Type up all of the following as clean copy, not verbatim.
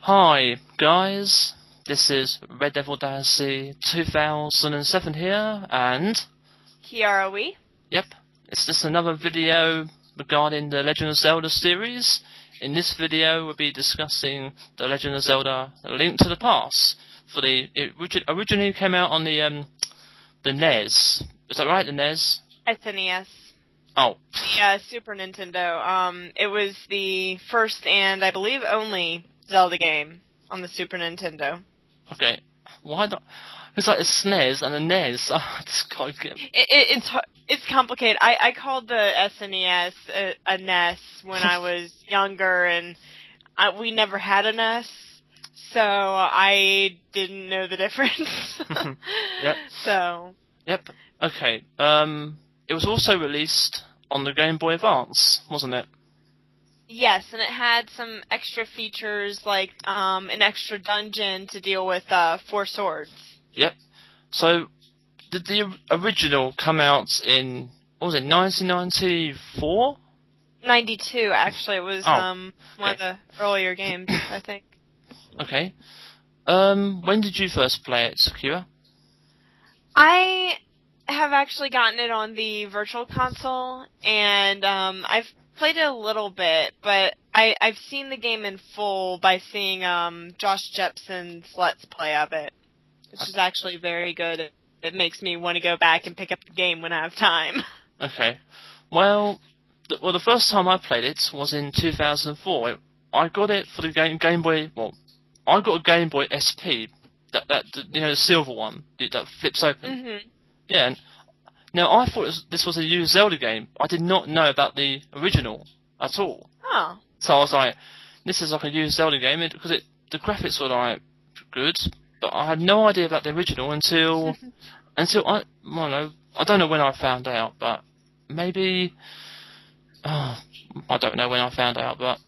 Hi guys, this is RedDevilDazzy 2007 here, and ChiaraWii. yep, it's just another video regarding the Legend of Zelda series. In this video we'll be discussing the Legend of Zelda A Link to the Past. It originally came out on the NES. Is that right, the NES? SNES. Oh. The Super Nintendo. It was the first and I believe only Zelda game on the Super Nintendo. Okay. Why not? It's like a SNES and a NES. I just can't get... It's complicated. I called the SNES a NES when I was younger, and we never had a NES, so I didn't know the difference. Yep. So. Yep. Okay. It was also released on the Game Boy Advance, wasn't it? Yes, and it had some extra features like an extra dungeon to deal with 4 swords. Yep. So, did the original come out in, what was it, 1994? 92, actually. It was one of the earlier games, I think. Okay. When did you first play it, Sakura? I have actually gotten it on the Virtual Console, and I've played it a little bit, but I've seen the game in full by seeing Josh Jepson's Let's Play of it, which is actually very good. It makes me want to go back and pick up the game when I have time. Okay. Well, the first time I played it was in 2004. I got it for the Game Boy. Well, I got a Game Boy SP, that the silver one that flips open. Mm-hmm. Yeah. Now I thought this was a used Zelda game. I did not know about the original at all. Oh. So I was like, this is like a used Zelda game because the graphics were like good, but I had no idea about the original until I don't know when I found out, but maybe I don't know when I found out, but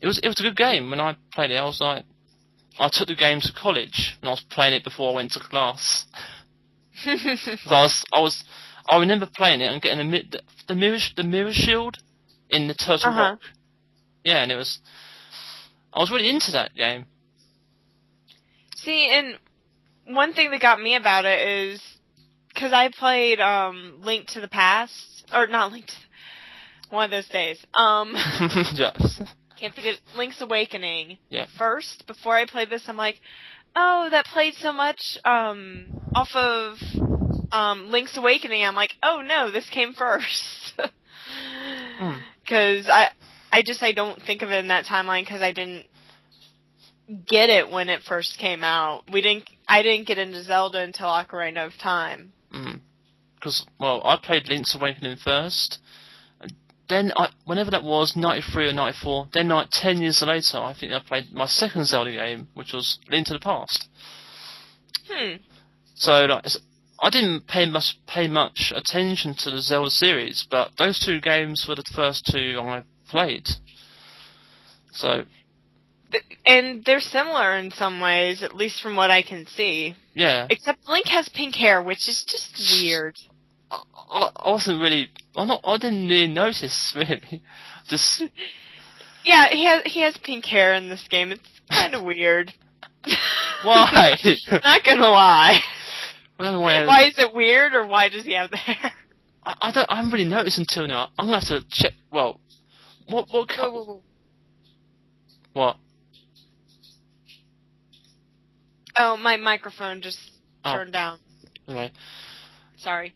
it was a good game. When I played it, I was like, I took the game to college and I was playing it before I went to class. I remember playing it and getting the mirror shield in the Turtle Rock. Yeah, and I was really into that game. See, and one thing that got me about it is because I played Link to the Past, or not Link to one of those days. Yes. Can't forget Link's Awakening. Yeah. First, before I played this, I'm like, oh, that played so much off of Link's Awakening. I'm like, oh no, this came first. Because I don't think of it in that timeline because I didn't get it when it first came out. I didn't get into Zelda until Ocarina of Time. Because, well, I played Link's Awakening first. Then, whenever that was, 93 or 94, then like 10 years later, I think I played my second Zelda game, which was Link to the Past. So, like, I didn't pay much attention to the Zelda series, but those two games were the first two I played. So... And they're similar in some ways, at least from what I can see. Yeah. Except Link has pink hair, which is just weird. I wasn't really... I didn't really notice, really. Just... Yeah, he has pink hair in this game. It's kind of weird. Why? Not gonna lie. Why is it weird, or why does he have the hair? I haven't really noticed until now. I'm gonna have to check... Well... What? What? Oh, my microphone just turned down. Okay. Sorry.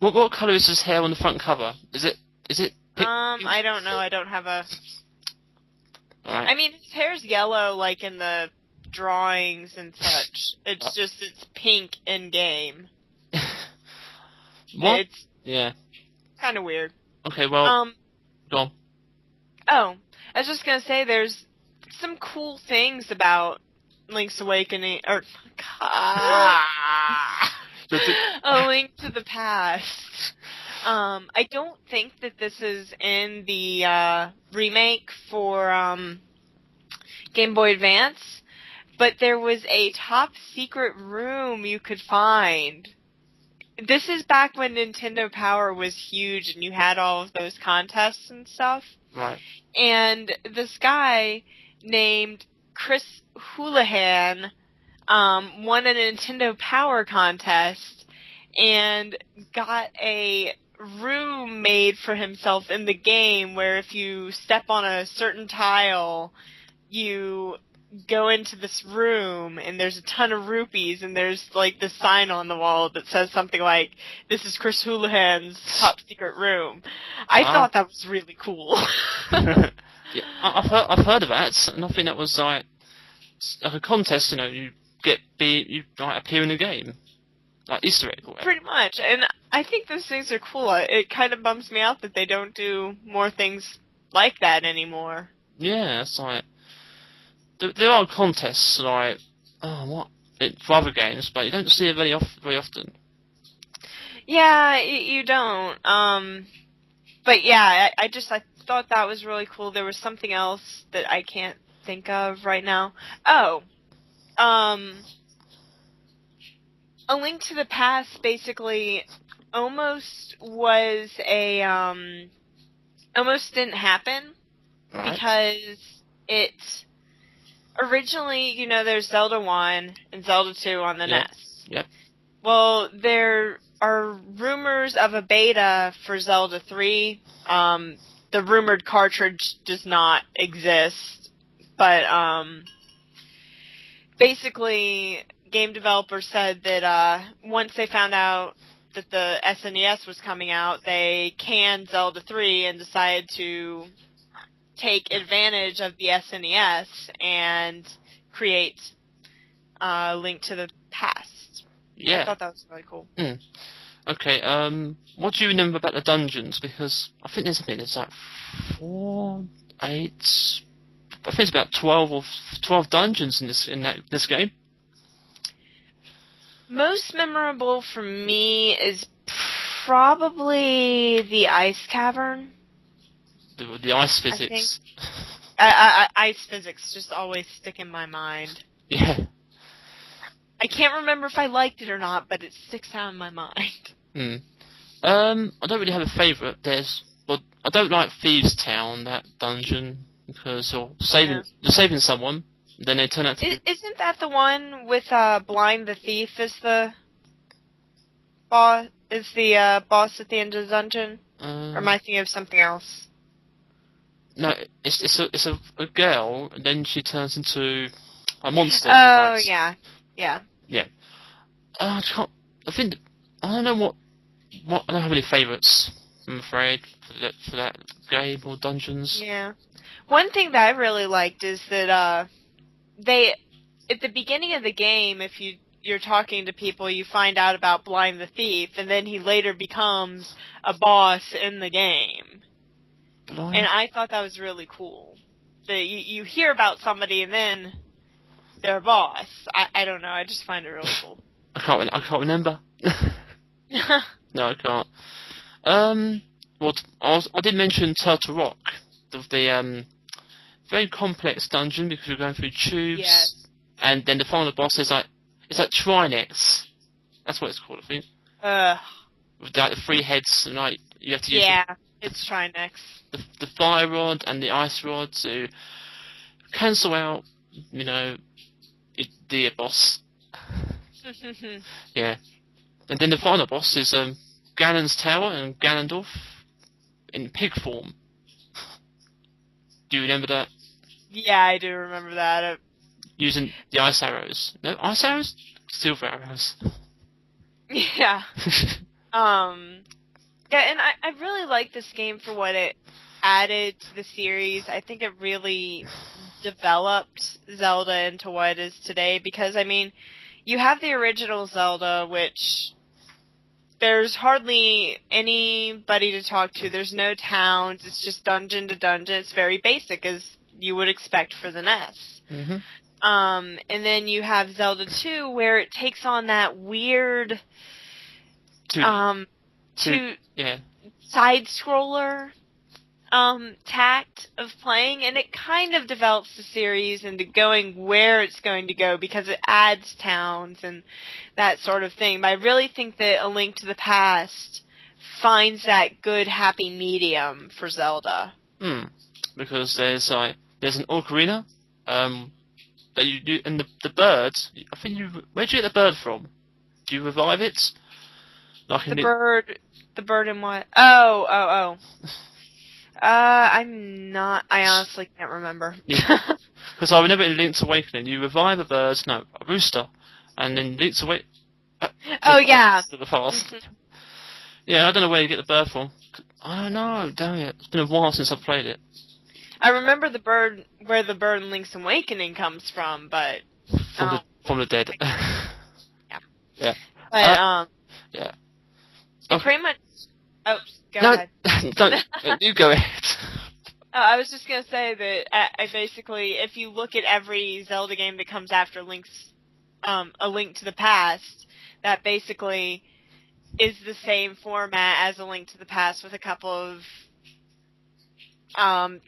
What colour is his hair on the front cover? Is it pink? I don't know. I don't have a... Right. I mean, his hair's yellow, like in the drawings and such. It's pink in game. What? It's kind of weird. Okay, well, go on. Oh, I was just gonna say, there's some cool things about Link's Awakening, or A Link to the Past. I don't think that this is in the remake for Game Boy Advance, but there was a top secret room you could find. This is back when Nintendo Power was huge and you had all of those contests and stuff. Right. And this guy named Chris Houlihan won a Nintendo Power contest and got a room made for himself in the game where if you step on a certain tile, you go into this room and there's a ton of rupees and there's like this sign on the wall that says something like, "This is Chris Houlihan's top secret room." I thought that was really cool. Yeah, I've heard of that, and I think that was like a contest. You know, you might appear in the game, like Easter egg or whatever. Pretty much, and I think those things are cool. It kind of bums me out that they don't do more things like that anymore. Yeah, it's like there are contests like for other games, but you don't see it very often. Yeah, you don't. But yeah, I thought that was really cool. There was something else that I can't think of right now. Oh, A Link to the Past basically almost was almost didn't happen because it originally, you know, there's Zelda 1 and Zelda 2 on the NES. Yep. Well, there are rumors of a beta for Zelda 3. The rumored cartridge does not exist, but basically, game developers said that once they found out that the SNES was coming out, they canned Zelda 3 and decided to take advantage of the SNES and create Link to the Past. Yeah. I thought that was really cool. Okay, what do you remember about the dungeons? Because I think there's like 4, 8... I think it's about 12 dungeons in this game. Most memorable for me is probably the Ice Cavern. The ice physics. Ice physics just always stick in my mind. Yeah. I can't remember if I liked it or not, but it sticks out in my mind. I don't really have a favourite. I don't like Thieves' Town, that dungeon, because you're saving someone, then they turn out to Isn't that the one with Blind the Thief as the boss? Is the boss at the end of the dungeon? Or am I thinking of something else? No, it's a girl, and then she turns into a monster. Oh, yeah. Yeah. I don't know what I don't have any favourites, I'm afraid, for that game or dungeons. Yeah. One thing that I really liked is that they, at the beginning of the game, if you're talking to people, you find out about Blind the Thief, and then he later becomes a boss in the game. Blind? And I thought that was really cool. That you hear about somebody and then they're a boss. I don't know, I just find it really cool. I can't remember. No, I can't. I did mention Turtle Rock, the very complex dungeon because you're going through tubes. Yes. And then the final boss is like Trinex. That's what it's called, I think. With like the 3 heads, and like you have to use. Yeah, it's Trinex. The fire rod and the ice rod to cancel out, you know, the boss. Yeah. And then the final boss is Ganon's Tower and Ganondorf in pig form. Do you remember that? Yeah, I do remember that. Using the ice arrows. No, ice arrows? Silver arrows. Yeah. Yeah, and I really like this game for what it added to the series. I think it really developed Zelda into what it is today because, I mean, you have the original Zelda, which there's hardly anybody to talk to. There's no towns. It's just dungeon to dungeon. It's very basic, as you would expect for the NES. Mm-hmm. And then you have Zelda 2, where it takes on that weird side-scroller tact of playing, and it kind of develops the series into going where it's going to go because it adds towns and that sort of thing. But I really think that A Link to the Past finds that good, happy medium for Zelda. Because there's an ocarina, That you do, and the bird. I think you. Where'd you get the bird from? Do you revive it? Like The bird in what? Oh. I'm not. I honestly can't remember. Because I remember in Link's Awakening, you revive a bird, no, a rooster, and then Link's Awakening. Oh yeah. To the past. Yeah, I don't know where you get the bird from. I don't know. Damn it! It's been a while since I've played it. I remember where the bird in Link's Awakening comes from, but From the dead. Yeah. Yeah. But Yeah. It pretty much. Oh, go ahead. Don't. You go ahead. I was just gonna say that I basically, if you look at every Zelda game that comes after A Link to the Past, that basically is the same format as A Link to the Past with a couple of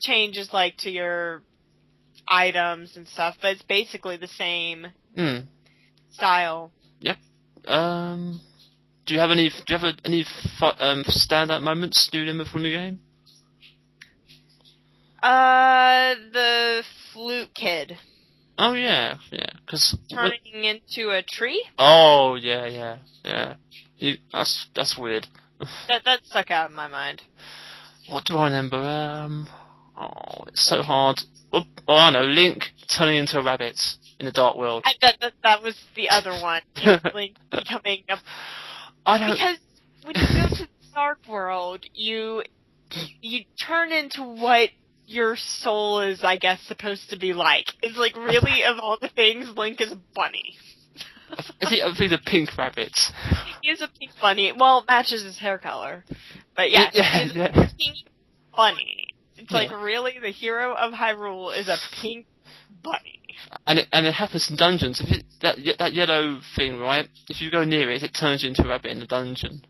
changes like to your items and stuff, but it's basically the same style. Yep. Do you have any standout moments do you remember from the game? The flute kid. Oh yeah. Cause turning into a tree. Oh yeah. That's weird. That stuck out in my mind. What do I remember? Oh, it's so hard. Oh, I know. Link turning into a rabbit in the Dark World. That was the other one. Link becoming a. Because when you go to the Dark World, you turn into what your soul is, I guess, supposed to be like. It's like, really, of all the things, Link is a bunny. I think the pink rabbit. He is a pink bunny. Well, it matches his hair color. But yeah, he's a pink bunny. It's like, really, the hero of Hyrule is a pink bunny. And it happens in dungeons. If that yellow thing, right? If you go near it, it turns you into a rabbit in the dungeon.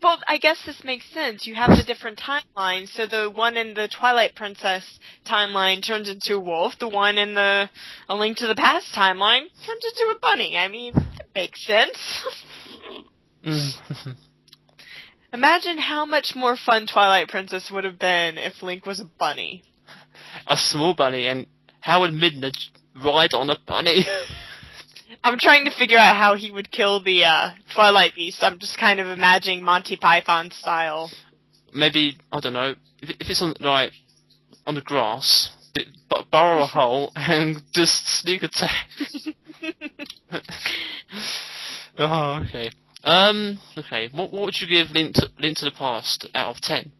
Well, I guess this makes sense. You have the different timelines, so the one in the Twilight Princess timeline turns into a wolf. The one in the A Link to the Past timeline turns into a bunny. I mean, it makes sense. Imagine how much more fun Twilight Princess would have been if Link was a bunny. A small bunny, and how would Midna ride on a bunny? I'm trying to figure out how he would kill the Twilight Beast. I'm just kind of imagining Monty Python style. Maybe, I don't know, if it's on the grass, burrow a hole and just sneak attack. Oh, okay. Okay. What would you give Link to the Past out of 10?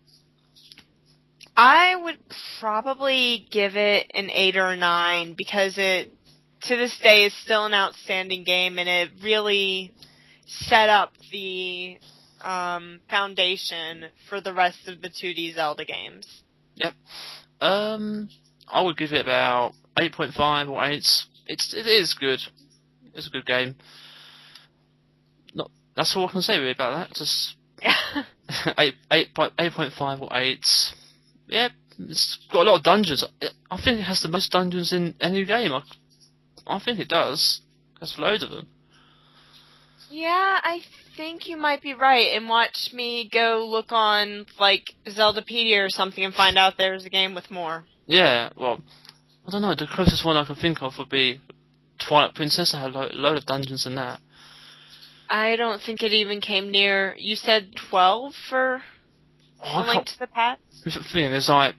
I would probably give it an 8 or a 9 because it, to this day, is still an outstanding game, and it really set up the foundation for the rest of the 2D Zelda games. Yep. I would give it about 8.5 or 8. It is good. It's a good game. That's all I can say really about that. Just 8.5 or 8. Yeah, it's got a lot of dungeons. I think it has the most dungeons in any game. I think it does. There's loads of them. Yeah, I think you might be right. And watch me go look on, like, Zeldapedia or something and find out there's a game with more. Yeah, well, I don't know. The closest one I can think of would be Twilight Princess. I had a load of dungeons in that. I don't think it even came near. You said 12 for A Link to the Past? There's like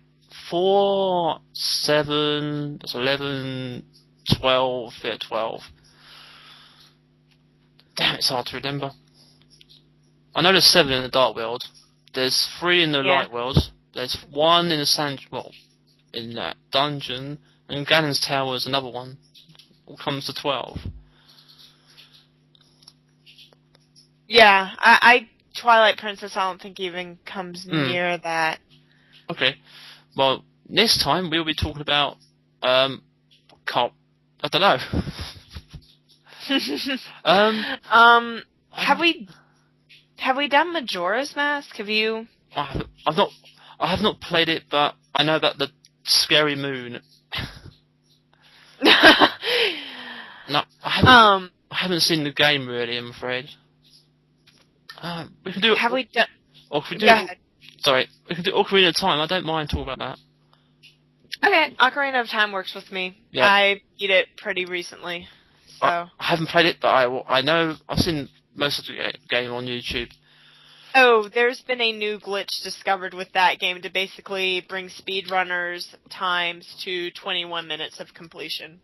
4, 7, there's 11, 12, 12. Damn, it's hard to remember. I know there's 7 in the Dark World. There's 3 in the Light World. There's 1 in the in that dungeon. And Ganon's Tower is another one. All comes to 12. Yeah, Twilight Princess I don't think even comes near that. Okay. Well, next time we'll be talking about, I don't know. Have we done Majora's Mask? Have you? I have not played it, but I know about the scary moon. No, I haven't seen the game really, I'm afraid. We can do it. Have we done? Or can we do? Sorry, we can do Ocarina of Time. I don't mind talking about that. Okay, Ocarina of Time works with me. Yeah. I beat it pretty recently, so... I haven't played it, but I know, I've seen most of the game on YouTube. Oh, there's been a new glitch discovered with that game to basically bring speedrunners' times to 21 minutes of completion.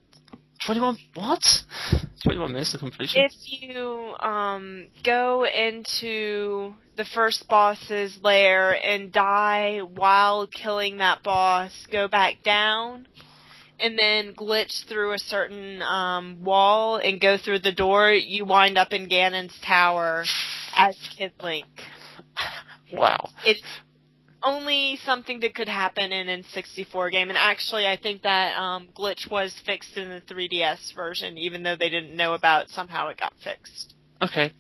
21, what? 21 minutes to completion? If you go into the first boss's lair and die while killing that boss, go back down, and then glitch through a certain wall and go through the door, you wind up in Ganon's tower as Kid Link. Wow. It's only something that could happen in an N64 game, and actually I think that glitch was fixed in the 3DS version, even though they didn't know about it, somehow it got fixed. Okay.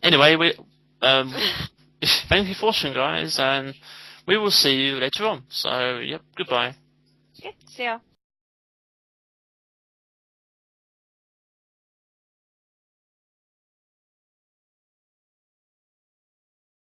Anyway, thank you for watching, guys, and we will see you later on. So, yep, goodbye. Yeah, see ya.